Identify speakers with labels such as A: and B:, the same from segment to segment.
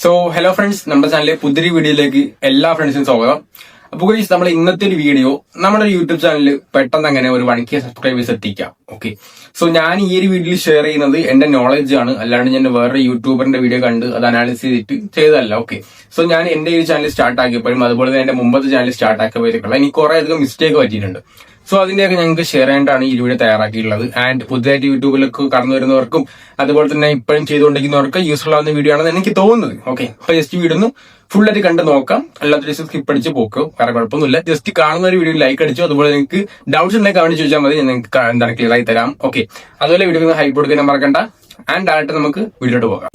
A: So hello friends, നമ്മുടെ ചാനലിലെ പുതിയൊരു വീഡിയോയിലേക്ക് എല്ലാ ഫ്രണ്ട്സിനും സ്വാഗതം. അപ്പോൾ ഗയ്സ്, നമ്മൾ ഇന്നത്തെ ഒരു വീഡിയോ നമ്മുടെ യൂട്യൂബ് ചാനലിൽ പെട്ടെന്ന് അങ്ങനെ ഒരു 1K സബ്സ്ക്രൈബേഴ്സ് എത്തിക്കാം. ഓക്കെ, സോ ഞാൻ ഈ ഒരു വീഡിയോയിൽ ഷെയർ ചെയ്യുന്നത് എന്റെ നോളജ് ആണ്, അല്ലാണ്ട് ഞാൻ വേറെ യൂട്യൂബറിന്റെ വീഡിയോ കണ്ട് അത് അനാലിസിസ് ചെയ്തിട്ട് ചെയ്തതല്ല. ഓക്കെ, സോ ഞാൻ എന്റെ ഈ ചാനൽ സ്റ്റാർട്ട് ആക്കിയപ്പോഴും അതുപോലെ തന്നെ എന്റെ മുമ്പത്തെ ചാനൽ സ്റ്റാർട്ട് ആക്കിയപ്പോഴേക്കുള്ള എനിക്ക് കുറെ അധികം മിസ്റ്റേക്ക് പറ്റിയിട്ടുണ്ട്. സോ അതിന്റെയൊക്കെ ഞങ്ങൾക്ക് ഷെയർ ചെയ്യാനാണ് ഈ വീഡിയോ തയ്യാറാക്കിയിട്ടുള്ളത്. ആൻഡ് പുതിയതായിട്ട് യൂട്യൂബിലേക്ക് കടന്നു വരുന്നവർക്കും അതുപോലെ തന്നെ ഇപ്പോഴും ചെയ്തുകൊണ്ടിരിക്കുന്നവർക്ക് യൂസ്ഫുൾ ആവുന്ന വീഡിയോ ആണെന്ന് എനിക്ക് തോന്നുന്നത്. ഓക്കെ, അപ്പൊ ജസ്റ്റ് വീഡിയോ ഒന്ന് ഫുൾ ആയിട്ട് കണ്ട് നോക്കാം, അല്ലാത്ത സ്കിപ്പ് അടിച്ച് പോക്കും, വേറെ കുഴപ്പമൊന്നുമില്ല. ജസ്റ്റ് കാണുന്ന ഒരു വീഡിയോ ലൈക്ക് അടിച്ചു, അതുപോലെ നിങ്ങൾക്ക് ഡൗട്ട്സ് ഉണ്ടെങ്കിൽ കമന്റ് ചോദിച്ചാൽ മതി, ഞാൻ നിങ്ങൾക്ക് എന്താണ് ക്ലിയർ ആയി തരാം. ഓക്കെ, അതുപോലെ വീഡിയോ ഹൈപ്പ് കൊടുക്കാൻ മറക്കണ്ട. ആൻഡ് ഡയറക്റ്റ് നമുക്ക് വീഡിയോട്ട് പോകാം.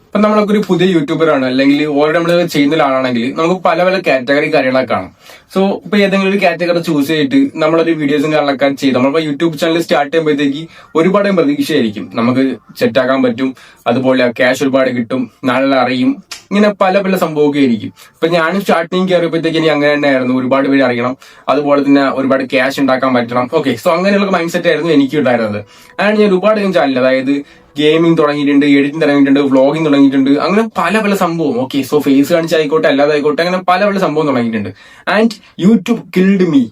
A: ഇപ്പൊ നമ്മളൊക്കെ ഒരു പുതിയ യൂട്യൂബറാണ്, അല്ലെങ്കിൽ ഓൾറെഡി നമ്മൾ ചെയ്യുന്ന ഒരാളാണെങ്കിൽ നമുക്ക് പല പല കാറ്റഗറി കാര്യങ്ങളൊക്കെ കാണാം. സോ ഇപ്പൊ ഏതെങ്കിലും ഒരു കാറ്റഗറി ചൂസ് ചെയ്തിട്ട് നമ്മളൊരു വീഡിയോസും കാര്യങ്ങളൊക്കെ ചെയ്ത് നമ്മളിപ്പോ യൂട്യൂബ് ചാനൽ സ്റ്റാർട്ട് ചെയ്യുമ്പോഴത്തേക്ക് ഒരുപാട് പ്രതീക്ഷയായിരിക്കും, നമുക്ക് സെറ്റാക്കാൻ പറ്റും, അതുപോലെ ക്യാഷ് ഒരുപാട് കിട്ടും, നാളെ അറിയും, ഇങ്ങനെ പല പല സംഭവമൊക്കെ ആയിരിക്കും. ഇപ്പൊ ഞാനും സ്റ്റാർട്ടിങ് കയറിയപ്പോഴത്തേക്ക് ഇനി അങ്ങനെ തന്നെ ആയിരുന്നു, ഒരുപാട് പേര് അറിയണം, അതുപോലെ തന്നെ ഒരുപാട് ക്യാഷ് ഉണ്ടാക്കാൻ പറ്റണം. ഓക്കെ, സോ അങ്ങനെയുള്ള മൈൻഡ് സെറ്റ് ആയിരുന്നു എനിക്ക് ഉണ്ടായിരുന്നത്. അതാണ് ഞാൻ ഒരുപാട് ചാനൽ, അതായത് ഗെയിമിംഗ് തുടങ്ങിയിട്ടുണ്ട്, എഡിറ്റിംഗ് തുടങ്ങിയിട്ടുണ്ട്, വ്ളോഗിംഗ് തുടങ്ങിയിട്ടുണ്ട്, അങ്ങനെ പല പല സംഭവം. ഓക്കെ, സോ ഫേസ് കാണിച്ചായിക്കോട്ടെ അല്ലാതായിക്കോട്ടെ, അങ്ങനെ പല പല സംഭവം തുടങ്ങിയിട്ടുണ്ട്. And YouTube killed me.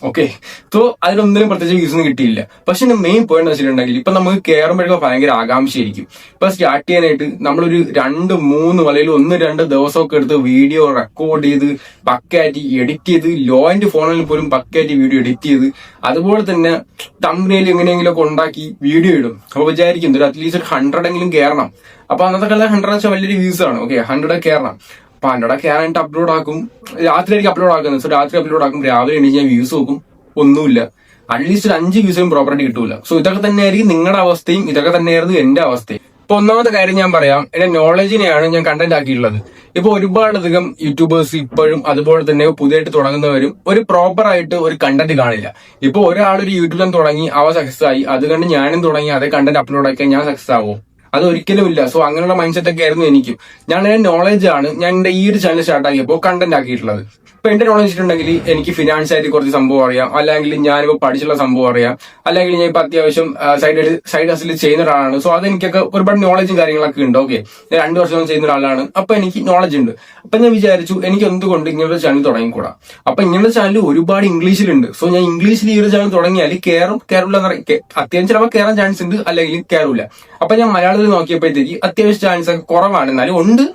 A: Okay, so അതിലൊന്നിനും പ്രത്യേകിച്ച് യൂസ് ഒന്നും കിട്ടിയില്ല. പക്ഷെ എന്റെ മെയിൻ പോയിന്റ് വെച്ചിട്ടുണ്ടെങ്കിൽ ഇപ്പൊ നമുക്ക് കയറുമ്പോഴേക്കും ഭയങ്കര ആകാംക്ഷയായിരിക്കും. ഇപ്പൊ സ്റ്റാർട്ട് ചെയ്യാനായിട്ട് നമ്മളൊരു 2-3 അല്ലെങ്കിൽ 1-2 ദിവസമൊക്കെ എടുത്ത് വീഡിയോ റെക്കോർഡ് ചെയ്ത് പക്കയായിട്ട് എഡിറ്റ് ചെയ്ത്, ലോ ആൻഡ് ഫോണിൽ പോലും പക്കയായിട്ട് വീഡിയോ എഡിറ്റ് ചെയ്ത്, അതുപോലെ തന്നെ തമ്പനയിൽ എങ്ങനെയെങ്കിലും ഒക്കെ ഉണ്ടാക്കി വീഡിയോ ഇടും. അപ്പൊ വിചാരിക്കും ഒരു അറ്റ്ലീസ്റ്റ് ഒരു 100 കയറണം. അപ്പൊ അന്നത്തെ കാലത്ത് 100 വെച്ചാൽ വലിയൊരു വ്യൂസ് ആണ്. ഓക്കെ, 100 കയറണം. അപ്പൊ 100 കയറാനായിട്ട് അപ്ലോഡ് ആക്കും, രാത്രിയായിരിക്കും അപ്ലോഡ് ആക്കുന്നത്. സോ രാത്രി അപ്ലോഡ് ആക്കും, രാവിലെ എണീച്ച് ഞാൻ വ്യൂസ് നോക്കും, ഒന്നുമില്ല. അറ്റ്ലീസ്റ്റ് ഒരു 5 വ്യൂസും പ്രോപ്പറായിട്ട് കിട്ടൂല. സോ ഇതൊക്കെ തന്നെയായിരിക്കും നിങ്ങളുടെ അവസ്ഥയും, ഇതൊക്കെ തന്നെയായിരുന്നു എന്റെ അവസ്ഥയും. ഇപ്പൊ ഒന്നാമത്തെ കാര്യം ഞാൻ പറയാം, എന്റെ നോളജിനെയാണ് ഞാൻ കണ്ടന്റ് ആക്കിയിട്ടുള്ളത്. ഇപ്പൊ ഒരുപാടധികം യൂട്യൂബേഴ്സ് ഇപ്പോഴും അതുപോലെ തന്നെ പുതിയതായിട്ട് തുടങ്ങുന്നവരും ഒരു പ്രോപ്പർ ആയിട്ട് ഒരു കണ്ടന്റ് കാണില്ല. ഇപ്പൊ ഒരാളൊരു യൂട്യൂബ് ചാനൽ തുടങ്ങി, അവ സക്സസ് ആയി, അതുകൊണ്ട് ഞാനും തുടങ്ങി അതേ കണ്ടന്റ് അപ്ലോഡ് ആക്കിയാൽ ഞാൻ സക്സസ് ആവും? അത് ഒരിക്കലും ഇല്ല. സോ അങ്ങനെയുള്ള മൈൻഡ് സെറ്റ് ഒക്കെ ആയിരുന്നു എനിക്കും. ഞാൻ എന്റെ നോളജ് ആണ് ഞാൻ എന്റെ ഈ ഒരു ചാനൽ സ്റ്റാർട്ട് ആക്കിയപ്പോൾ കണ്ടന്റ് ആക്കിയിട്ടുള്ളത്. ഇപ്പൊ എന്റെ നോളജ് വെച്ചിട്ടുണ്ടെങ്കിൽ എനിക്ക് ഫിനാൻസ് ആയിട്ട് കുറച്ച് സംഭവം അറിയാം, അല്ലെങ്കിൽ ഞാനിപ്പോ പഠിച്ചുള്ള സംഭവം അറിയാം, അല്ലെങ്കിൽ ഞാൻ ഇപ്പൊ അത്യാവശ്യം സൈഡ് ഹസിൽ ചെയ്യുന്ന ഒരാളാണ്. സോ അതെനിക്കൊക്കെ ഒരുപാട് നോളജും കാര്യങ്ങളൊക്കെ ഉണ്ട്. ഓക്കെ, ഞാൻ 2 വർഷം ചെയ്യുന്ന ഒരാളാണ്, അപ്പൊ എനിക്ക് നോളജ് ഉണ്ട്. അപ്പൊ ഞാൻ വിചാരിച്ചു എനിക്ക് എന്തുകൊണ്ട് ഇങ്ങനൊരു ചാനൽ തുടങ്ങിക്കൂടാ. അപ്പൊ ഇങ്ങനത്തെ ചാനൽ ഒരുപാട് ഇംഗ്ലീഷിലുണ്ട്. സോ ഞാൻ ഇംഗ്ലീഷിൽ ഈ ഒരു ചാനൽ തുടങ്ങിയാൽ കേരള അത്യാവശ്യം ചിലപ്പോൾ കയറാൻ ചാൻസ് ഉണ്ട്, അല്ലെങ്കിൽ കയറൂല. അപ്പൊ ഞാൻ മലയാളത്തിൽ നോക്കിയപ്പോഴത്തേക്ക് അത്യാവശ്യം ചാൻസ് ഒക്കെ കുറവാണ്, എന്നാലും ഉണ്ട്,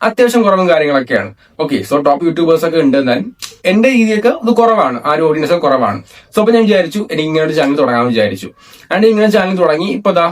A: അത്യാവശ്യം കുറവും കാര്യങ്ങളൊക്കെയാണ്. ഓക്കെ, സോ ടോപ്പ് യൂട്യൂബേഴ്സ് ഒക്കെ ഉണ്ട്, എന്നാലും എന്റെ രീതിയൊക്കെ ഇത് കുറവാണ്, ആ ഒരു ഓഡിയൻസ് ഒക്കെ കുറവാണ്. സോ അപ്പൊ ഞാൻ വിചാരിച്ചു എനിക്ക് ഇങ്ങനെ ഒരു ചാനൽ തുടങ്ങാമെന്ന് വിചാരിച്ചു. ആൻഡ് ഇങ്ങനെ ചാനൽ തുടങ്ങി, ഇപ്പൊ ദാ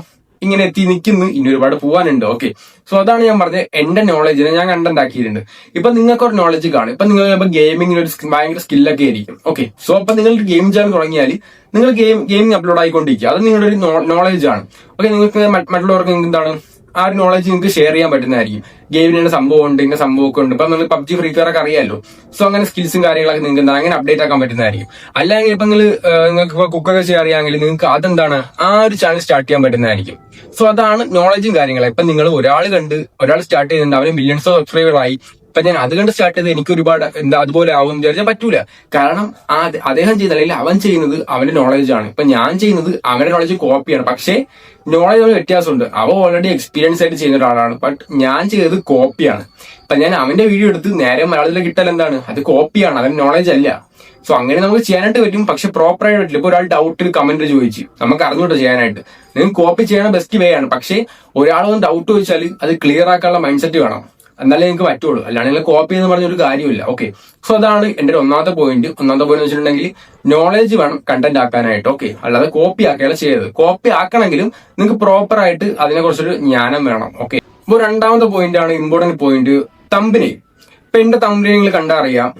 A: ഇങ്ങനെ എത്തി നിൽക്കുന്നു, ഇനി ഒരുപാട് പോകാനുണ്ട്. ഓക്കെ, സോ അതാണ് ഞാൻ പറഞ്ഞത്, എന്റെ നോളജിനെ ഞാൻ കണ്ടന്റ് ആക്കിയിട്ടുണ്ട്. ഇപ്പൊ നിങ്ങൾക്ക് ഒരു നോളജ് കാണും, ഇപ്പൊ നിങ്ങൾ ഗെയിമിങ്ങിന് ഒരു ഭയങ്കര സ്കില്ലൊക്കെ ആയിരിക്കും. ഓക്കെ, സോ അപ്പൊ നിങ്ങൾ ഗെയിം ചാനൽ തുടങ്ങിയാൽ നിങ്ങൾ ഗെയിമിംഗ് അപ്ലോഡ് ആയിക്കൊണ്ടിരിക്കുക, അത് നിങ്ങളുടെ ഒരു നോളജ് ആണ്. ഓക്കെ, നിങ്ങൾക്ക് മറ്റുള്ളവർക്ക് എന്താണ് ആ ഒരു നോളജ് നിങ്ങൾക്ക് ഷെയർ ചെയ്യാൻ പറ്റുന്നതായിരിക്കും. ഗെയിമിന് സംഭവം ഉണ്ട്, ഇങ്ങനെ സംഭവമൊക്കെ ഉണ്ട്. ഇപ്പൊ നിങ്ങൾ PUBG ഫ്രീ ഫയർ ഒക്കെ അറിയാമല്ലോ. സോ അങ്ങനെ സ്കിൽസും കാര്യങ്ങളൊക്കെ നിങ്ങൾക്ക് എന്താണ് അങ്ങനെ അപ്ഡേറ്റ് ആക്കാൻ പറ്റുന്നതായിരിക്കും. അല്ലെങ്കിൽ ഇപ്പൊ നിങ്ങൾക്ക് ഇപ്പൊ കുക്കൊക്കെ ചെയ്യാൻ അറിയാമെങ്കിൽ നിങ്ങൾക്ക് അതെന്താണ് ആ ഒരു ചാനൽ സ്റ്റാർട്ട് ചെയ്യാൻ പറ്റുന്നതായിരിക്കും. സോ അതാണ് നോളജും കാര്യങ്ങളും. ഇപ്പൊ നിങ്ങൾ ഒരാൾ സ്റ്റാർട്ട് ചെയ്യുന്നുണ്ട്, അവന് മില്യൺസ് ഓഫ് സബ്സ്ക്രൈബർ ആയി. ഇപ്പൊ ഞാൻ അത് കണ്ട് സ്റ്റാർട്ട് ചെയ്ത് എനിക്ക് ഒരുപാട് അതുപോലെ ആവും വിചാരിച്ചാൽ പറ്റൂല. കാരണം അദ്ദേഹം ചെയ്യുന്ന അല്ലെങ്കിൽ അവൻ ചെയ്യുന്നത് അവന്റെ നോളജ് ആണ്. ഇപ്പൊ ഞാൻ ചെയ്യുന്നത് അവന്റെ നോളജ് കോപ്പിയാണ്. പക്ഷേ നോളജ് വ്യത്യാസമുണ്ട്. അവ ഓൾറെഡി എക്സ്പീരിയൻസ് ആയിട്ട് ചെയ്യുന്ന ഒരാളാണ്, ബട്ട് ഞാൻ ചെയ്തത് കോപ്പിയാണ്. ഇപ്പൊ ഞാൻ അവന്റെ വീഡിയോ എടുത്ത് നേരെ മലയാളത്തിൽ കിട്ടാൻ എന്താണ്, അത് കോപ്പിയാണ്, അവന്റെ നോളജ് അല്ല. സോ അങ്ങനെ നമുക്ക് ചെയ്യാനായിട്ട് പറ്റും, പക്ഷെ പ്രോപ്പർ ആയിട്ട് പറ്റില്ല. ഇപ്പൊ ഒരാൾ ഡൗട്ട് കമന്റ് ചോദിച്ചു, നമുക്ക് അറിഞ്ഞൂട്ടോ ചെയ്യാനായിട്ട്. നിങ്ങൾക്ക് കോപ്പി ചെയ്യണ ബെസ്റ്റ് വേ ആണ്. പക്ഷെ ഒരാളൊന്ന് ഡൗട്ട് ചോദിച്ചാൽ അത് ക്ലിയർ ആക്കാനുള്ള മൈൻഡ് സെറ്റ് വേണം, എന്നാലേ നിങ്ങൾക്ക് പറ്റുള്ളൂ. അല്ലാണെങ്കിൽ കോപ്പി എന്ന് പറഞ്ഞൊരു കാര്യമില്ല. ഓക്കെ, സോ അതാണ് എന്റെ ഒന്നാമത്തെ പോയിന്റ്. വെച്ചിട്ടുണ്ടെങ്കിൽ നോളജ് വേണം കണ്ടന്റ് ആക്കാനായിട്ട്. ഓക്കെ, അല്ലാതെ കോപ്പി ആക്കുകയാണ് ചെയ്തത്. കോപ്പി ആക്കണമെങ്കിലും നിങ്ങൾക്ക് പ്രോപ്പർ ആയിട്ട് അതിനെ കുറിച്ചൊരു ജ്ഞാനം വേണം. ഓക്കെ, ഇപ്പൊ രണ്ടാമത്തെ പോയിന്റ് ആണ് ഇമ്പോർട്ടന്റ് പോയിന്റ്, തമ്പനെയിൽ. ഇപ്പൊ എന്റെ തമ്പനെയിൽ നിങ്ങൾ കണ്ടറിയാം,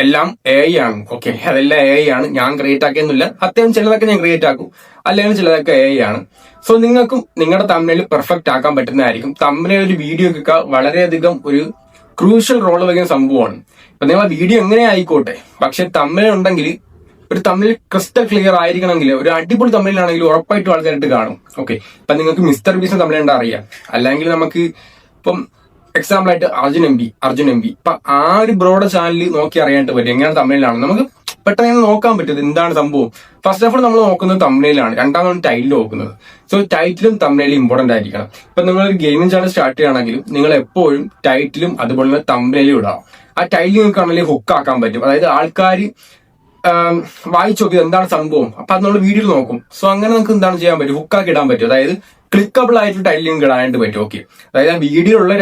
A: എല്ലാം AI ആണ്. ഓക്കെ, അതെല്ലാം AI ആണ്, ഞാൻ ക്രിയേറ്റ് ആക്കിയൊന്നുമില്ല. അത്യാവശ്യം ചിലതൊക്കെ ഞാൻ ക്രിയേറ്റ് ആക്കും, അല്ലെങ്കിൽ ചിലതൊക്കെ AI ആണ്. സോ നിങ്ങൾക്കും നിങ്ങളുടെ തമ്പനെയിൽ പെർഫെക്റ്റ് ആക്കാൻ പറ്റുന്നതായിരിക്കും. തമ്പനെയിൽ ഒരു വീഡിയോ ഒക്കെ വളരെയധികം ഒരു ക്രൂഷ്യൽ റോൾ വയ്ക്കുന്ന സംഭവമാണ്. ഇപ്പൊ നിങ്ങൾ വീഡിയോ എങ്ങനെ ആയിക്കോട്ടെ, പക്ഷെ തമ്പനെയിൽ ഉണ്ടെങ്കിൽ ഒരു തമ്മിൽ ക്രിസ്റ്റൽ ക്ലിയർ ആയിരിക്കണമെങ്കിൽ, ഒരു അടിപൊളി തമ്മിലാണെങ്കിൽ ഉറപ്പായിട്ടും ആൾക്കാരായിട്ട് കാണും. ഓക്കെ, ഇപ്പൊ നിങ്ങൾക്ക് മിസ്റ്റർ ബീസിന്റെ തമ്മിലുണ്ട് അറിയാം, അല്ലെങ്കിൽ നമുക്ക് ഇപ്പം എക്സാമ്പിൾ ആയിട്ട് അർജുൻ എം പി ഇപ്പൊ ആ ഒരു ബ്രോയുടെ ചാനൽ നോക്കി അറിയാനായിട്ട് പറ്റും എങ്ങനെയാണ് തമിഴിലാണ് നമുക്ക് പെട്ടെന്ന് നോക്കാൻ പറ്റും എന്താണ് സംഭവം. ഫസ്റ്റ് ഓഫ് ഓൾ നമ്മൾ നോക്കുന്നത് തമിഴിലാണ്, രണ്ടാമതാണ് ടൈറ്റിൽ നോക്കുന്നത്. സോ ടൈറ്റിലും തമിഴിലും ഇമ്പോർട്ടന്റ് ആയിരിക്കണം. ഇപ്പൊ നിങ്ങൾ ഒരു ഗെയിമിംഗ് ചാനൽ സ്റ്റാർട്ട് ചെയ്യുകയാണെങ്കിലും നിങ്ങൾ എപ്പോഴും ടൈറ്റിലും അതുപോലെ തന്നെ തമിഴിലും ഇടാം. ആ ടൈറ്റിൽ നിങ്ങൾക്ക് ഹുക്ക് ആക്കാൻ പറ്റും. അതായത് ആൾക്കാർ വായിച്ചു നോക്കിയത് എന്താണ് സംഭവം, അപ്പൊ അത് നമ്മൾ വീഡിയോയിൽ നോക്കും. സോ അങ്ങനെ നമുക്ക് എന്താണ് ചെയ്യാൻ പറ്റും, ഹുക്കാക്കി ഇടാൻ പറ്റും. അതായത് ക്ലിക്കബിൾ ആയിട്ട് ടൈറ്റിൽ നിങ്ങൾക്ക് ഇടാനായിട്ട് പറ്റും. ഓക്കെ, അതായത് ആ വീഡിയോ ഉള്ള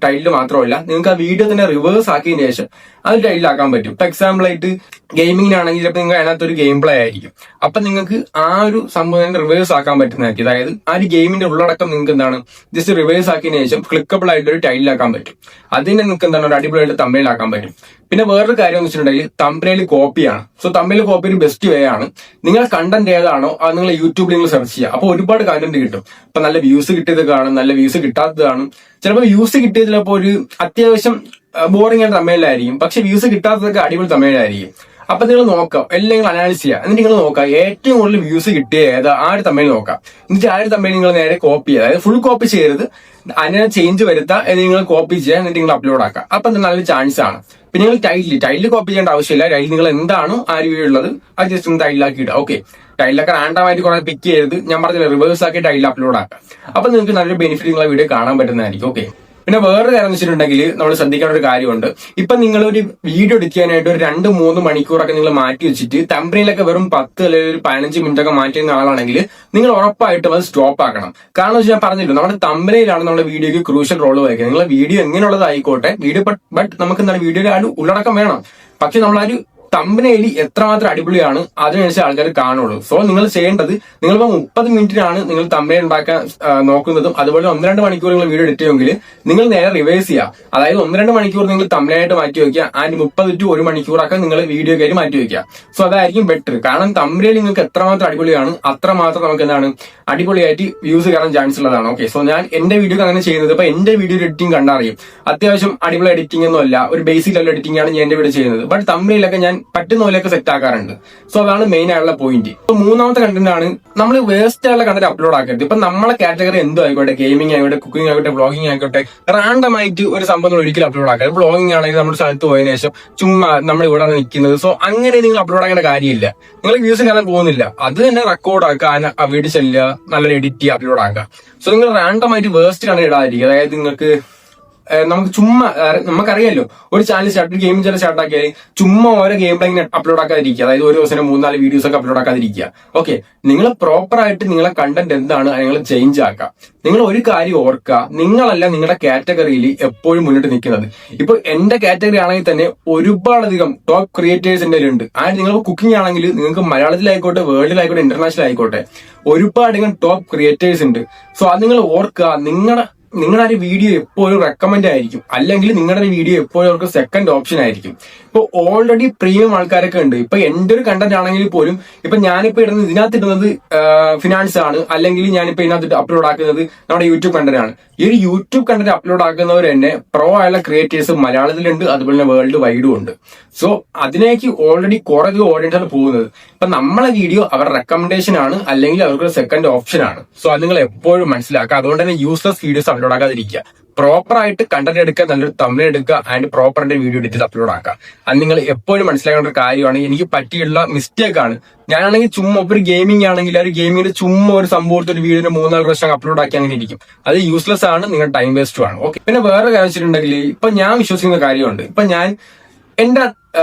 A: ടൈറ്റിൽ മാത്രമല്ല, നിങ്ങൾക്ക് ആ വീഡിയോ തന്നെ റിവേഴ്സ് ആക്കിയതിന് ശേഷം അത് ടൈറ്റിലാക്കാൻ പറ്റും. ഇപ്പൊ എക്സാമ്പിൾ ആയിട്ട് ഗെയിമിങ്ങിനാണെങ്കിൽ ചിലപ്പോൾ നിങ്ങൾ അതിനകത്ത് ഒരു ഗെയിം പ്ലേ ആയിരിക്കും. അപ്പൊ നിങ്ങൾക്ക് ആ ഒരു സംഭവം റിവേഴ്സ് ആക്കാൻ പറ്റുന്നതായിരിക്കും. അതായത് ആ ഒരു ഗെയിമിന്റെ ഉള്ളടക്കം നിങ്ങൾക്ക് എന്താണ് ജസ്റ്റ് റിവേഴ്സ് ആക്കിയതിനു ശേഷം ക്ലിക്കബിൾ ആയിട്ട് ഒരു ടൈറ്റിലാക്കാൻ പറ്റും. അതിനെ നിങ്ങൾക്ക് എന്താണ് ഒരു അടിപൊളിയായിട്ട് തമ്മിലാക്കാൻ പറ്റും. പിന്നെ വേറൊരു കാര്യം എന്ന് വെച്ചിട്ടുണ്ടെങ്കിൽ തമ്പനയിൽ കോപ്പിയാണ്. സോ തമ്പനയിൽ കോപ്പി ഒരു ബെസ്റ്റ് വേ ആണ്. നിങ്ങളുടെ കണ്ടന്റ് ഏതാണോ അത് നിങ്ങൾ യൂട്യൂബിൽ നിങ്ങൾ സെർച്ച് ചെയ്യുക. അപ്പൊ ഒരുപാട് കണ്ടന്റ് കിട്ടും. ഇപ്പൊ നല്ല വ്യൂസ് കിട്ടിയത് കാണും, നല്ല വ്യൂസ് കിട്ടാത്തത് കാണും. ചിലപ്പോൾ വ്യൂസ് കിട്ടിയത് ചിലപ്പോൾ ഒരു അത്യാവശ്യം ബോറിംഗ് ആയിട്ട് തമിഴിലായിരിക്കും, പക്ഷെ വ്യൂസ് കിട്ടാത്തതൊക്കെ അടിപൊളി തമിഴിലായിരിക്കും. അപ്പൊ നിങ്ങൾ നോക്കാം, എല്ലാം നിങ്ങൾ അനാലിസ് ചെയ്യുക. എന്നിട്ട് നിങ്ങൾ നോക്കുക ഏറ്റവും കൂടുതൽ വ്യൂസ് കിട്ടിയ ഏതാ ആ ഒരു തമിഴ് നോക്കാം. എന്നിട്ട് ആ ഒരു തമിഴ് നിങ്ങൾ നേരെ കോപ്പി ചെയ്യുക. അതായത് ഫുൾ കോപ്പി ചെയ്യരുത്, അതിനെ ചേഞ്ച് വരുത്താം, നിങ്ങൾ കോപ്പി ചെയ്യുക, എന്നിട്ട് നിങ്ങൾ അപ്ലോഡ് ആക്കുക. അപ്പൊ നല്ലൊരു ചാൻസ് ആണ്. പിന്നെ നിങ്ങൾ ടൈറ്റിൽ കോപ്പി ചെയ്യേണ്ട ആവശ്യമില്ല. ടൈറ്റിൽ നിങ്ങൾ എന്താണോ ആ വീഡിയോ ഉള്ളത് അത് ജസ്റ്റ് ഒന്ന് ടൈറ്റിലാക്കി ഇടുക. ഓക്കെ, ടൈറ്റിലൊക്കെ റാൻഡമായിട്ട് കുറെ പിക്ക് ചെയ്ത് ഞാൻ പറഞ്ഞില്ല റിവേഴ്സ് ആക്കി ടൈറ്റിൽ അപ്ലോഡ് ആക്കാം. അപ്പൊ നിങ്ങൾക്ക് നല്ലൊരു ബെനിഫിറ്റ് നിങ്ങളെ വീഡിയോ കാണാൻ പറ്റുന്നതായിരിക്കും. ഓക്കെ, പിന്നെ വേറൊരു കാര്യം വെച്ചിട്ടുണ്ടെങ്കിൽ നമ്മൾ ശ്രദ്ധിക്കേണ്ട ഒരു കാര്യമുണ്ട്. ഇപ്പൊ നിങ്ങൾ ഒരു വീഡിയോ എഡിറ്റ് ചെയ്യാനായിട്ട് ഒരു 2-3 മണിക്കൂറൊക്കെ നിങ്ങൾ മാറ്റി വെച്ചിട്ട് തമ്പനയിലൊക്കെ വെറും 10 അല്ലെങ്കിൽ ഒരു 15 മിനിറ്റ് ഒക്കെ മാറ്റുന്ന ആളാണെങ്കിൽ നിങ്ങൾ ഉറപ്പായിട്ടും അത് സ്റ്റോപ്പ് ആക്കണം. കാരണം വെച്ചാൽ ഞാൻ പറഞ്ഞില്ല, നമ്മുടെ തമ്പനയിലാണ് നമ്മുടെ വീഡിയോക്ക് ക്രൂഷ്യൽ റോൾ വഹിക്കുന്നത്. നിങ്ങളെ വീഡിയോ എങ്ങനെയുള്ളതായിക്കോട്ടെ, വീഡിയോ ബട്ട് നമുക്ക് എന്താണ് വീഡിയോയിൽ ആ ഉള്ളടക്കം വേണം. പക്ഷെ നമ്മളൊരു തമ്പനയിൽ എത്രമാത്രം അടിപൊളിയാണ് അതിനനുസരിച്ച് ആൾക്കാർ കാണുള്ളൂ. സോ നിങ്ങൾ ചെയ്യേണ്ടത്, നിങ്ങളിപ്പോ 30 മിനിറ്റിനാണ് നിങ്ങൾ തമ്പനയിൽ ഉണ്ടാക്കാൻ നോക്കുന്നതും അതുപോലെ 1-2 മണിക്കൂർ നിങ്ങൾ വീഡിയോ എഡിറ്റ് ചെയ്യുമെങ്കിൽ നിങ്ങൾ നേരെ റിവേഴ്സ് ചെയ്യുക. അതായത് 1-2 മണിക്കൂർ നിങ്ങൾ തമ്പനയായിട്ട് മാറ്റി വെക്കുക, ആൻഡ് 30 to 1 മണിക്കൂറൊക്കെ നിങ്ങൾ വീഡിയോ ആയിട്ട് മാറ്റി വെക്കുക. സോ അതായിരിക്കും ബെറ്റർ. കാരണം തമ്പനയിൽ നിങ്ങൾക്ക് എത്രമാത്രം അടിപൊളിയാണ് അത്രമാത്രം നമുക്ക് എന്താണ് അടിപൊളിയായിട്ട് വ്യൂസ് കയറാൻ ചാൻസ് ഉള്ളതാണ്. ഓക്കെ, സോ ഞാൻ എന്റെ വീഡിയോക്ക് അങ്ങനെ ചെയ്യുന്നത്. ഇപ്പൊ എന്റെ വീഡിയോ എഡിറ്റിംഗ് കണ്ടറിയും, അത്യാവശ്യം അടിപൊളി എഡിറ്റിംഗ് ഒന്നും അല്ല, ഒരു ബേസിക് ലെവൽ എഡിറ്റിംഗ് ആണ് ഞാൻ എന്റെ വീഡിയോ ചെയ്യുന്നത്. ബട്ട് തമ്പനയിലൊക്കെ ഞാൻ പറ്റുന്ന പോലെയൊക്കെ സെറ്റ് ആക്കാറുണ്ട്. സോ അതാണ് മെയിൻ ആയിട്ടുള്ള പോയിന്റ്. ഇപ്പൊ മൂന്നാമത്തെ കണ്ടന്റ് ആണ്, നമ്മൾ വേസ്റ്റ് ആയിട്ടുള്ള കണ്ടന്റ് അപ്ലോഡ് ആക്കരുത്. ഇപ്പൊ നമ്മളെ കാറ്റഗറി എന്തോ ആയിക്കോട്ടെ, ഗെയിമിംഗ് ആയിക്കോട്ടെ, കുക്കിംഗ് ആയിക്കോട്ടെ, വ്ളോഗിംഗ് ആയിക്കോട്ടെ, റാൻഡമായിട്ട് ഒരു സംഭവം ഒരിക്കലും അപ്ലോഡ് ആക്കരുത്. വ്ളോഗിംഗ് ആണെങ്കിൽ നമ്മുടെ സ്ഥലത്ത് പോയതിനു ശേഷം ചുമ്മാ നമ്മൾ ഇവിടെ നിൽക്കുന്നത്. സോ അങ്ങനെ നിങ്ങൾ അപ്ലോഡ് ആക്കേണ്ട കാര്യമില്ല. നിങ്ങൾ വ്യൂസ് കാണാൻ പോകുന്നില്ല, അത് തന്നെ റെക്കോർഡ് ആക്കുക, ആ വീഡിയോ ചെല്ലുക, നല്ലൊരു എഡിറ്റ് ചെയ്യുക, അപ്ലോഡ് ആക്കുക. സോ നിങ്ങൾ റാൻഡമായിട്ട് വേസ്റ്റ് കണ്ടന്റ് ഇടാതിരിക്കുക. അതായത് നിങ്ങൾക്ക് നമുക്ക് ചുമ്മാ നമുക്കറിയാലോ, ഒരു channel start gaming channel start ആക്കിയാൽ ചുമ്മാ ഓരോ ഗെയിം പ്ലേ അപ്ലോഡ് ആക്കാതിരിക്കുക. അതായത് ഒരു ദിവസം 3-4 വീഡിയോസ് ഒക്കെ അപ്ലോഡ് ആക്കാതിരിക്കുക. ഓക്കെ, നിങ്ങൾ പ്രോപ്പർ ആയിട്ട് നിങ്ങളെ കണ്ടന്റ് എന്താണ് നിങ്ങൾ ചേഞ്ച് ആക്കുക. നിങ്ങൾ ഒരു കാര്യം ഓർക്കുക, നിങ്ങളല്ല നിങ്ങളുടെ കാറ്റഗറിയിൽ എപ്പോഴും മുന്നിട്ട് നിൽക്കുന്നത്. ഇപ്പൊ എന്റെ കാറ്റഗറി ആണെങ്കിൽ തന്നെ ഒരുപാടധികം ടോപ്പ് ക്രിയേറ്റേഴ്സ് എന്റെ ഉണ്ട്. ആൻഡ് നിങ്ങൾ കുക്കിംഗ് ആണെങ്കിൽ നിങ്ങൾക്ക് മലയാളത്തിലായിക്കോട്ടെ, വേൾഡിലായിക്കോട്ടെ, ഇന്റർനാഷണൽ ആയിക്കോട്ടെ, ഒരുപാടധികം ടോപ്പ് ക്രിയേറ്റേഴ്സ് ഉണ്ട്. സോ അത് നിങ്ങൾ ഓർക്കുക. നിങ്ങളുടെ ഒരു വീഡിയോ എപ്പോഴും റെക്കമെൻഡ് ആയിരിക്കും, അല്ലെങ്കിൽ നിങ്ങളുടെ ഒരു വീഡിയോ എപ്പോഴും അവർക്ക് സെക്കൻഡ് ഓപ്ഷൻ ആയിരിക്കും. ഇപ്പൊ ഓൾറെഡി പ്രീമിയം ആൾക്കാരൊക്കെ ഉണ്ട്. ഇപ്പൊ എന്റെ ഒരു കണ്ടന്റ് ആണെങ്കിൽ പോലും ഇപ്പൊ ഞാനിപ്പോ ഇതിനകത്ത് ഇടുന്നത് ഫിനാൻസ് ആണ്, അല്ലെങ്കിൽ ഞാനിപ്പോ ഇതിനകത്ത് അപ്ലോഡ് ആക്കുന്നത് നമ്മുടെ യൂട്യൂബ് കണ്ടന്റ് ആണ്. ഈ ഒരു യൂട്യൂബ് കണ്ടന്റ് അപ്ലോഡ് ആക്കുന്നവർ തന്നെ പ്രോ ആയുള്ള ക്രിയേറ്റേഴ്സ് മലയാളത്തിലുണ്ട്, അതുപോലെ തന്നെ വേൾഡ് വൈഡും ഉണ്ട്. സോ അതിനേക്ക് ഓൾറെഡി കുറെ ഓഡിയൻസ് ആണ് പോകുന്നത്. ഇപ്പൊ നമ്മളെ വീഡിയോ അവരുടെ റെക്കമെൻഡേഷൻ ആണ്, അല്ലെങ്കിൽ അവർക്ക് സെക്കൻഡ് ഓപ്ഷൻ ആണ്. സോ അത് നിങ്ങൾ എപ്പോഴും മനസ്സിലാക്കുക. അതുകൊണ്ട് തന്നെ യൂസ്ലെസ് വീഡിയോസ് അപ്ലോഡ് ആക്കാതിരിക്കുക. പ്രോപ്പർ ആയിട്ട് കണ്ടന്റ് എടുക്കുക, നല്ലൊരു തമിഴ് എടുക്കുക, ആൻഡ് പ്രോപ്പർ ആയിട്ട് വീഡിയോ എടുത്ത് അപ്ലോഡ് ആക്കുക. അത് നിങ്ങൾ എപ്പോഴും മനസ്സിലാക്കേണ്ട ഒരു കാര്യമാണ്. എനിക്ക് പറ്റിയുള്ള മിസ്റ്റേക്ക് ആണ്. ഞാനാണെങ്കിൽ ചുമ്മാ ഒരു ഗെയിമിംഗ് ആണെങ്കിൽ ആ ഒരു ഗെയിമിങ്ങിന്റെ ചുമ്മാ ഒരു സംഭവത്തിൽ ഒരു വീഡിയോ 3-4 പ്രാവശ്യം അപ്ലോഡ് ആക്കി അങ്ങനെ ഇരിക്കും. അത് യൂസ്ലെസ് ആണ്, നിങ്ങളുടെ ടൈം വേസ്റ്റും ആണ്. ഓക്കെ, പിന്നെ വേറെ കാര്യം വെച്ചിട്ടുണ്ടെങ്കിൽ ഇപ്പൊ ഞാൻ വിശ്വസിക്കുന്ന കാര്യമുണ്ട്. ഇപ്പൊ ഞാൻ എന്റെ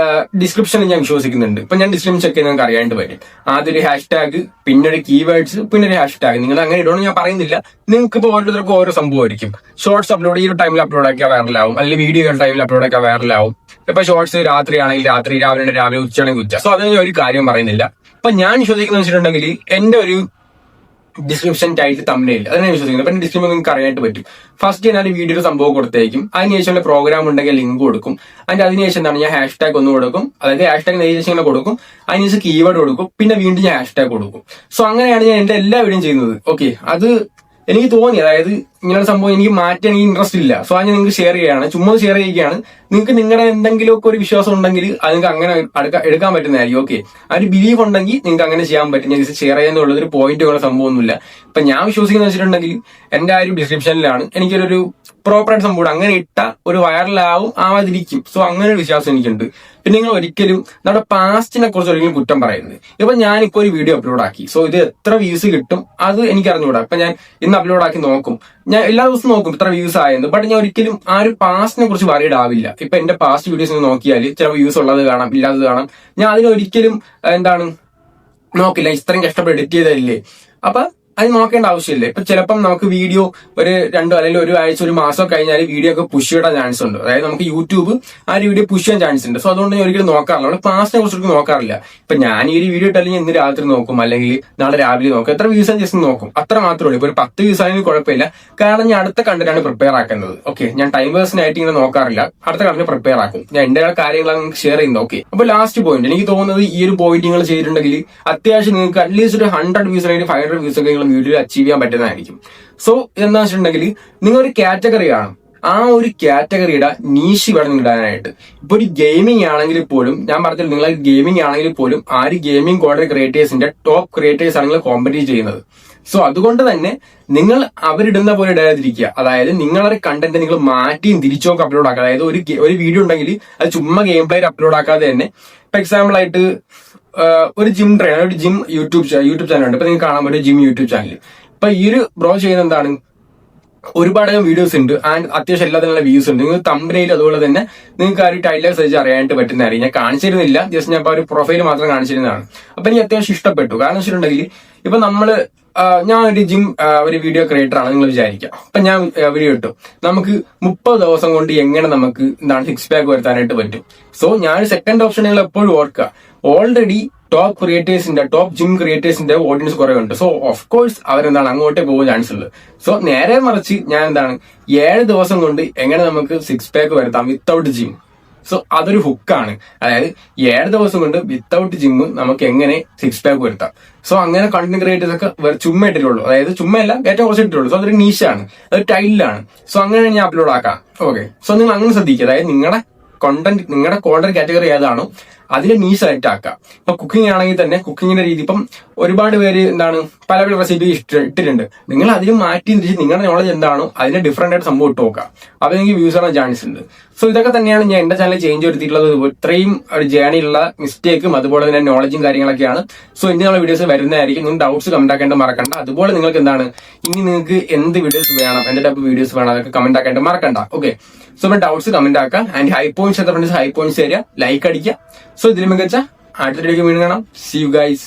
A: ഡിസ്ക്രിപ്ഷനിൽ ഞാൻ വിശ്വസിക്കുന്നുണ്ട്. ഇപ്പൊ ഞാൻ ഡിസ്ക്രിപ്ഷൻ ചെക്ക് ചെയ്ത് നിങ്ങൾക്ക് അറിയാണ്ട് വരും. ആദ്യം ഒരു ഹാഷ്ടാഗ്, പിന്നെ ഒരു കീവേഡ്സ്, പിന്നെ ഒരു ഹാഷ്ടാഗ്. നിങ്ങൾ അങ്ങനെ ഇടണമെന്ന് ഞാൻ പറയുന്നില്ല. നിങ്ങൾക്ക് ഇപ്പോൾ ഓരോരുത്തർക്കും ഓരോ സംഭവമായിരിക്കും. ഷോർട്സ് അപ്ലോഡ് ഈ ഒരു ടൈമിൽ അപ്ലോഡ് ആക്കിയാൽ വൈറലാവും, അല്ലെങ്കിൽ വീഡിയോ ടൈമിൽ അപ്ലോഡ് ആക്കിയാൽ വൈറലാവും. ഇപ്പൊ ഷോർട്സ് രാത്രിയാണെങ്കിൽ രാത്രി, രാവിലെ ഉച്ചയാണെങ്കിൽ ഉച്ച. സോ അതിന് ഒരു കാര്യം പറയുന്നില്ല. ഇപ്പൊ ഞാൻ വിശ്വസിക്കുന്ന വെച്ചിട്ടുണ്ടെങ്കിൽ എന്റെ ഒരു ഡിസ്ക്രിപ്ഷൻ ടൈറ്റിൽ തമ്മിൽ അതിനെ വിശ്വസിക്കുന്നത്. പിന്നെ ഡിസ്ക്രിപ്ഷൻ നിങ്ങൾക്ക് അറിയാനായിട്ട് പറ്റും. ഫസ്റ്റ് ഞാൻ വീഡിയോ സംഭവം കൊടുത്തേക്കും, അതിനുശേഷം പ്രോഗ്രാം ഉണ്ടെങ്കിൽ ലിങ്ക് കൊടുക്കും. അതിനുശേഷം എന്താണ് ഞാൻ ഹാഷ്ടാഗ് ഒന്ന് കൊടുക്കും, അതായത് ഹാഷ്ടാഗ് നെയ്ശേഷം കൊടുക്കും, അതിനുശേഷം കീവേഡ് കൊടുക്കും, പിന്നെ വീണ്ടും ഞാൻ ഹാഷ്ടാഗ് കൊടുക്കും. സോ അങ്ങനെയാണ് ഞാൻ എന്റെ എല്ലാ വീഡിയോയും ചെയ്യുന്നത്. ഓക്കെ, അത് എനിക്ക് തോന്നി, അതായത് ഇങ്ങനെ സംഭവം എനിക്ക് മാറ്റാൻ എനിക്ക് ഇൻട്രസ്റ്റ് ഇല്ല. സോ അത് ഞാൻ നിങ്ങൾക്ക് ഷെയർ ചെയ്യുകയാണ്, ചുമ്മാ ഷെയർ ചെയ്യുകയാണ്. നിങ്ങൾക്ക് നിങ്ങളുടെ എന്തെങ്കിലുമൊക്കെ ഒരു വിശ്വാസം ഉണ്ടെങ്കിൽ അത് നിങ്ങൾക്ക് അങ്ങനെ എടുക്കാൻ പറ്റുന്നതായിരിക്കും. ഓക്കെ, ആ ഒരു ബിലീഫ് ഉണ്ടെങ്കിൽ നിങ്ങൾക്ക് അങ്ങനെ ചെയ്യാൻ പറ്റും. ഞാൻ ഷെയർ ചെയ്യാന്നുള്ളത് ഒരു പോയിന്റ് പോലെ സംഭവമൊന്നുമില്ല. ഇപ്പൊ ഞാൻ വിശ്വസിക്കുന്ന വെച്ചിട്ടുണ്ടെങ്കിൽ എന്റെ ആ ഒരു ഡിസ്ക്രിപ്ഷനിലാണ് എനിക്കൊരു പ്രോപ്പറായിട്ട് സംഭവം അങ്ങനെ ഇട്ട ഒരു വൈറലാവും ആവാതിരിക്കും. സോ അങ്ങനെ ഒരു വിശ്വാസം എനിക്കുണ്ട്. പിന്നെ നിങ്ങൾ ഒരിക്കലും നമ്മുടെ പാസ്റ്റിനെ കുറിച്ച് ഒരിക്കലും കുറ്റം പറയുന്നത്. ഇപ്പൊ ഞാനിപ്പോ ഒരു വീഡിയോ അപ്ലോഡ് ആക്കി, സോ ഇത് എത്ര വ്യൂസ് കിട്ടും അത് എനിക്ക് അറിഞ്ഞുകൂടാ. ഇപ്പൊ ഞാൻ ഇന്ന് അപ്ലോഡ് ആക്കി നോക്കും, ഞാൻ എല്ലാ ദിവസവും നോക്കും ഇത്ര വ്യൂസ് ആയെന്ന്. ബട്ട് ഞാൻ ഒരിക്കലും ആ ഒരു പാസ്റ്റിനെ കുറിച്ച് വറീഡ് ആവില്ല. ഇപ്പൊ എന്റെ പാസ്റ്റ് വീഡിയോസ് നോക്കിയാൽ ചിലപ്പോൾ വ്യൂസ് ഉള്ളത് കാണാം, ഇല്ലാത്തത് കാണാം. ഞാൻ അതിനൊരിക്കലും നോക്കില്ല, ഇത്രയും കഷ്ടപ്പെട്ട് എഡിറ്റ് ചെയ്തല്ലേ, അപ്പൊ അത് നോക്കേണ്ട ആവശ്യമില്ല. ഇപ്പൊ ചിലപ്പം നമുക്ക് വീഡിയോ ഒരു 2 അല്ലെങ്കിൽ ഒരു ആഴ്ച ഒരു മാസം കഴിഞ്ഞാൽ വീഡിയോ ഒക്കെ പുഷ് ചെയ്യാൻ ചാൻസ് ഉണ്ട്. അതായത് നമുക്ക് യൂട്യൂബ് ആ ഒരു വീഡിയോ പുഷ് ചെയ്യാൻ ചാൻസ് ഉണ്ട്. സോ അതുകൊണ്ട് ഞാൻ ഒരിക്കലും നോക്കാറില്ല, നമ്മുടെ പാസ്റ്റിനെ കുറിച്ച് നോക്കാറില്ല. ഇപ്പൊ ഞാൻ ഈ ഒരു വീഡിയോ ഇട്ടല്ലെങ്കിൽ ഇന്ന് രാത്രി നോക്കും, അല്ലെങ്കിൽ നാളെ രാവിലെ നോക്കും, എത്ര വ്യൂസ് ജസ്റ്റ് നോക്കും, അത്ര മാത്രമേ ഉള്ളൂ. ഇപ്പൊ ഒരു 10 വ്യൂസ് ആണെങ്കിൽ കുഴപ്പമില്ല, കാരണം ഞാൻ അടുത്ത കണ്ടന്റാണ് പ്രിപ്പയർ ആക്കുന്നത്. ഓക്കെ, ഞാൻ ടൈം വേഴ്സിനായിട്ട് ഇങ്ങനെ നോക്കാറില്ല, അടുത്ത കണ്ടന്റ് പ്രിപ്പയർ ആക്കും. ഞാൻ എന്റെ കാര്യങ്ങളാണ് നിങ്ങൾക്ക് ഷെയർ ചെയ്യുന്നത്. ഓക്കെ, അപ്പൊ ലാസ്റ്റ് പോയിന്റ് എനിക്ക് തോന്നുന്നത് ഈ ഒരു പോയിന്റ് നിങ്ങൾ ചെയ്തിട്ടുണ്ടെങ്കിൽ അത്യാവശ്യം നിങ്ങൾക്ക് അറ്റ്ലീസ്റ്റ് ഒരു 100 വ്യൂസ് അല്ലെങ്കിൽ 500 വ്യൂസ് ഒക്കെ നിങ്ങൾ വീഡിയോ അച്ചീവ് ചെയ്യാൻ പറ്റുന്നതായിരിക്കും. സോ എന്താ വെച്ചിട്ടുണ്ടെങ്കിൽ നിങ്ങൾ ഒരു കാറ്റഗറി കാണും, ആ ഒരു കാറ്റഗറിയുടെ നീഷ് വേണം നിങ്ങൾ ഇടാനായിട്ട്. ഇപ്പൊ ഒരു ഗെയിമിംഗ് ആണെങ്കിൽ പോലും, ഞാൻ പറഞ്ഞില്ല, നിങ്ങൾ ഗെയിമിംഗ് ആണെങ്കിൽ പോലും ആ ഒരു ഗെയിമിംഗ് കോണ്ടന്റ് ക്രിയേറ്റേഴ്സിന്റെ ടോപ്പ് ക്രിയേറ്റേഴ്സ് ആണ് നിങ്ങൾ കോമ്പറ്റീറ്റ് ചെയ്യുന്നത്. സോ അതുകൊണ്ട് തന്നെ നിങ്ങൾ അവരിടുന്ന പോലെ ഇടാതിരിക്കുക. അതായത് നിങ്ങളൊരു കണ്ടന്റ് നിങ്ങൾ മാറ്റിയും തിരിച്ചൊക്കെ അപ്ലോഡ് ആക്കുക. അതായത് ഒരു വീഡിയോ ഉണ്ടെങ്കിൽ അത് ചുമ്മാ ഗെയിം പ്ലേ അപ്ലോഡ് ആക്കാതെ തന്നെ, ഇപ്പൊ എക്സാമ്പിൾ ആയിട്ട് ഒരു ജിം ട്രെയിനർ, ഒരു ജിം യൂട്യൂബ് ചാനൽ ഉണ്ട്. ഇപ്പൊ നിങ്ങൾക്ക് കാണാൻ പറ്റും ജിം യൂട്യൂബ് ചാനൽ. ഇപ്പൊ ഈ ഒരു ബ്രോ ചെയ്യുന്ന എന്താണ്, ഒരുപാട് വീഡിയോസ് ഉണ്ട് ആൻഡ് അത്യാവശ്യം എല്ലാത്തിനുള്ള വ്യൂസ് ഉണ്ട്. നിങ്ങൾ തമ്പനയിൽ അതുപോലെ തന്നെ നിങ്ങൾക്ക് ആ ഒരു ടൈറ്റിൽ സെർച്ച് അറിയാനായിട്ട് പറ്റുന്നതായിരിക്കും. ഞാൻ കാണിച്ചിരുന്നില്ല, ജസ്റ്റ് ഞാൻ ഒരു പ്രൊഫൈൽ മാത്രം കാണിച്ചിരുന്നതാണ്. അപ്പൊ എനിക്ക് അത്യാവശ്യം ഇഷ്ടപ്പെട്ടു. കാരണം വെച്ചിട്ടുണ്ടെങ്കിൽ ഇപ്പൊ ഞാൻ ഒരു ജിം ഒരു വീഡിയോ ക്രിയേറ്റർ ആണ് നിങ്ങൾ വിചാരിക്കാം. അപ്പൊ ഞാൻ വീഡിയോ ഇട്ടു, നമുക്ക് 30 ദിവസം കൊണ്ട് എങ്ങനെ നമുക്ക് 6 പാക്ക് വരുത്താനായിട്ട് പറ്റും. സോ ഞാൻ സെക്കൻഡ് ഓപ്ഷൻ നിങ്ങൾ എപ്പോഴും ഓർക്കുക, ഓൾറെഡി ടോപ്പ് ക്രിയേറ്റേഴ്സിന്റെ, ടോപ്പ് ജിം ക്രിയേറ്റേഴ്സിന്റെ ഓഡിയൻസ് കുറെ ഉണ്ട്. സോ ഓഫ് കോഴ്സ് അങ്ങോട്ടേ പോകാൻ ചാൻസ് ഉള്ളത്. സോ നേരെ മറിച്ച് ഞാൻ 7 ദിവസം കൊണ്ട് എങ്ങനെ നമുക്ക് 6 പാക്ക് വരുത്താം വിത്തൗട്ട് ജിം. സോ അതൊരു ഹുക്കാണ്. അതായത് 7 ദിവസം കൊണ്ട് വിത്തൗട്ട് ജിം നമുക്ക് എങ്ങനെ 6 പാക്ക് വരുത്താം. സോ അങ്ങനെ കണ്ടന്റ് ക്രിയേറ്റേഴ്സ് ഒക്കെ ചുമ്മാ ഇട്ടിട്ടുള്ളൂ, അതായത് ചുമ്മയല്ല, ഏറ്റവും കുറച്ച് ഇട്ടിട്ടുള്ളൂ. സോ അതൊരു നീഷാണ്, അതൊരു ടൈലിലാണ്. സോ അങ്ങനെ ഞാൻ അപ്ലോഡ് ആക്കാം. ഓക്കെ, സോ നിങ്ങൾ അങ്ങനെ ശ്രദ്ധിക്കുക. അതായത് നിങ്ങളുടെ കോണ്ടന്റ് കാറ്റഗറി ഏതാണോ അതിനെ നീ സെലക്ട് ആക്കുക. ഇപ്പൊ കുക്കിംഗ് ആണെങ്കിൽ തന്നെ കുക്കിങ്ങിന്റെ രീതി, ഇപ്പം ഒരുപാട് പേര് പല പല റെസിപ്പി ഇട്ടിട്ടുണ്ട്. നിങ്ങൾ അതിന് മാറ്റി തിരിച്ച് നിങ്ങളുടെ നോളജ് എന്താണോ അതിനെ ഡിഫറെന്റ് ആയിട്ട് സംഭവം ഇട്ട് നോക്കുക. അപ്പൊ നിങ്ങൾക്ക് വ്യൂസ് ആവാൻ ചാൻസ് ഉണ്ട്. സോ ഇതൊക്കെ തന്നെയാണ് ഞാൻ എന്റെ ചാനലിൽ ചേഞ്ച് വരുത്തിയിട്ടുള്ളത്. ഇത്രയും ഒരു ജേണിയുള്ള മിസ്റ്റേക്കും അതുപോലെ തന്നെ നോളജും കാര്യങ്ങളൊക്കെയാണ്. സോ ഇനിയുള്ള വീഡിയോസ് വരുന്നതായിരിക്കും. നിങ്ങൾ ഡൗട്ട്സ് കമന്റ് ആക്കേണ്ട മറക്കണ്ട. അതുപോലെ നിങ്ങൾക്ക് ഇനി നിങ്ങൾക്ക് എന്ത് വീഡിയോസ് വേണം, എന്ത് ടൈപ്പ് വീഡിയോസ് വേണം, അതൊക്കെ കമന്റ് ആക്കേണ്ട മറക്കണ്ട. ഓക്കെ, സോ ഇപ്പൊ ഡൗട്ട്സ് കമന്റ് ആക്കാം. ആൻഡ് ഹൈ പോയിന്റ്സ് എത്ര ഹൈ പോയിന്റ്സ് തരിക, ലൈക്ക് അടിക്കുക. സോ ഇതിൽ മികച്ച അടുത്ത വീഡിയോ വീണ്ടും കാണാം. See you guys.